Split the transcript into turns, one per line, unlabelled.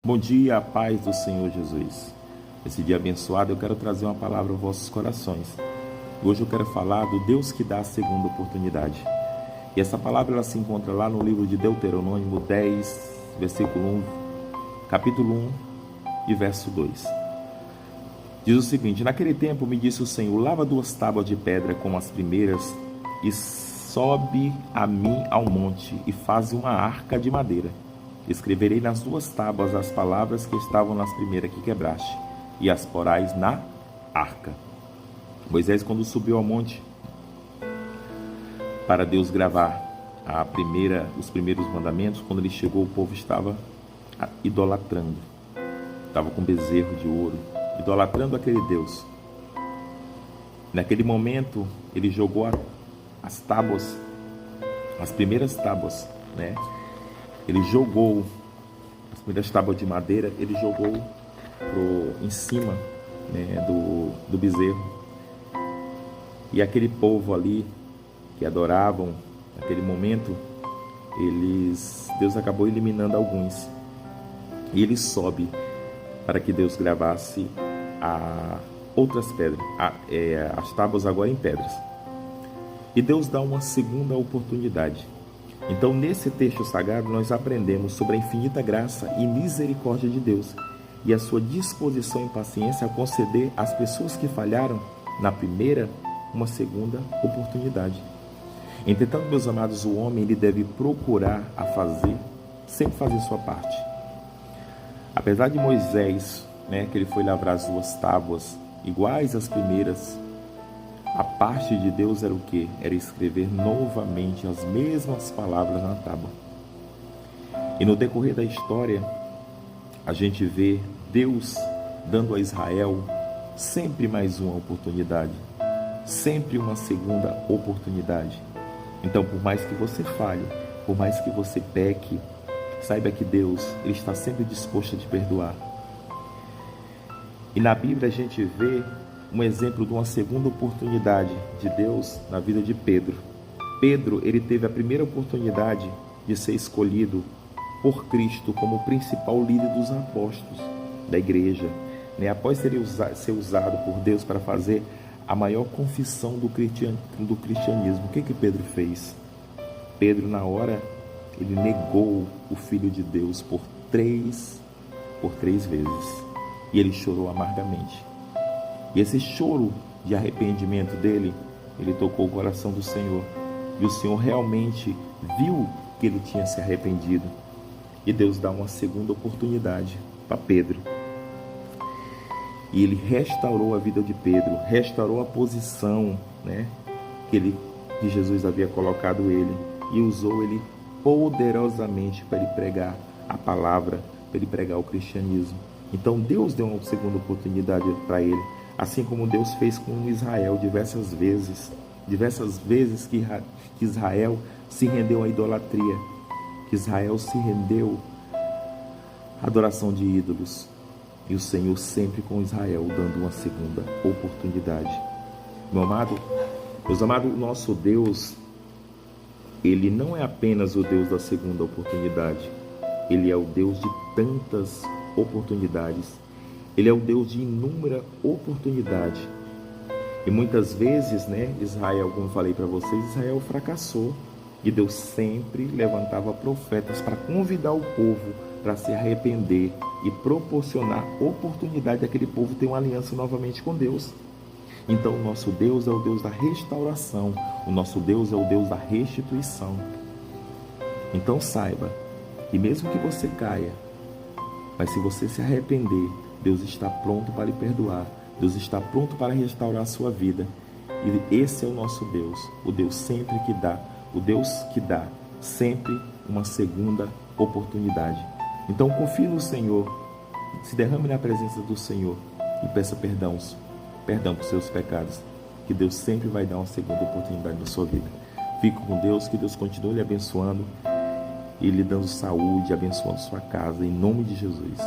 Bom dia, a paz do Senhor Jesus. Esse dia abençoado eu quero trazer uma palavra aos vossos corações. Hoje eu quero falar do Deus que dá a segunda oportunidade. E essa palavra ela se encontra lá no livro de Deuteronômio 10, versículo 1, capítulo 1 e verso 2. Diz o seguinte: naquele tempo me disse o Senhor, lava 2 tábuas de pedra como as primeiras e sobe a mim ao monte e faz uma arca de madeira. Escreverei nas 2 tábuas as palavras que estavam nas primeiras que quebraste, e as porás na arca. Moisés, quando subiu ao monte para Deus gravar os primeiros mandamentos, quando ele chegou, o povo estava idolatrando. Estava com bezerro de ouro, idolatrando aquele Deus. Naquele momento, ele jogou as tábuas, as primeiras tábuas, né? Ele jogou as primeiras tábuas de madeira, ele jogou em cima, né, do bezerro. E aquele povo ali que adoravam, naquele momento, Deus acabou eliminando alguns. E ele sobe para que Deus gravasse outras pedras, as tábuas agora em pedras. E Deus dá uma segunda oportunidade. Então, nesse texto sagrado, nós aprendemos sobre a infinita graça e misericórdia de Deus e a sua disposição e paciência a conceder às pessoas que falharam na primeira uma segunda oportunidade. Entretanto, meus amados, o homem ele deve procurar sempre fazer sua parte. Apesar de Moisés, que ele foi lavrar as 2 tábuas iguais às primeiras, a parte de Deus era o quê? Era escrever novamente as mesmas palavras na tábua. E no decorrer da história, a gente vê Deus dando a Israel sempre mais uma oportunidade, sempre uma segunda oportunidade. Então, por mais que você falhe, por mais que você peque, saiba que Deus ele está sempre disposto a te perdoar. E na Bíblia a gente vê um exemplo de uma segunda oportunidade de Deus na vida de Pedro. Pedro, ele teve a primeira oportunidade de ser escolhido por Cristo como o principal líder dos apóstolos da igreja, após ser usado por Deus para fazer a maior confissão do cristianismo. O que Pedro fez? Pedro, na hora, ele negou o Filho de Deus por três vezes. E ele chorou amargamente. E esse choro de arrependimento dele, ele tocou o coração do Senhor. E o Senhor realmente viu que ele tinha se arrependido. E Deus dá uma segunda oportunidade para Pedro. E ele restaurou a vida de Pedro, restaurou a posição, que Jesus havia colocado ele. E usou ele poderosamente para ele pregar a palavra, para ele pregar o cristianismo. Então Deus deu uma segunda oportunidade para ele. Assim como Deus fez com Israel diversas vezes que Israel se rendeu à idolatria, que Israel se rendeu à adoração de ídolos. E o Senhor sempre com Israel, dando uma segunda oportunidade. Meus amados, o nosso Deus, ele não é apenas o Deus da segunda oportunidade. Ele é o Deus de tantas oportunidades. Ele é o Deus de inúmera oportunidade. E muitas vezes, Israel, como falei para vocês, Israel fracassou. E Deus sempre levantava profetas para convidar o povo para se arrepender e proporcionar oportunidade daquele povo ter uma aliança novamente com Deus. Então, o nosso Deus é o Deus da restauração. O nosso Deus é o Deus da restituição. Então, saiba que mesmo que você caia, mas se você se arrepender, Deus está pronto para lhe perdoar. Deus está pronto para restaurar a sua vida. E esse é o nosso Deus. O Deus sempre que dá. O Deus que dá sempre uma segunda oportunidade. Então confie no Senhor. Se derrame na presença do Senhor. E peça perdão por seus pecados. Que Deus sempre vai dar uma segunda oportunidade na sua vida. Fique com Deus. Que Deus continue lhe abençoando. E lhe dando saúde, abençoando sua casa. Em nome de Jesus.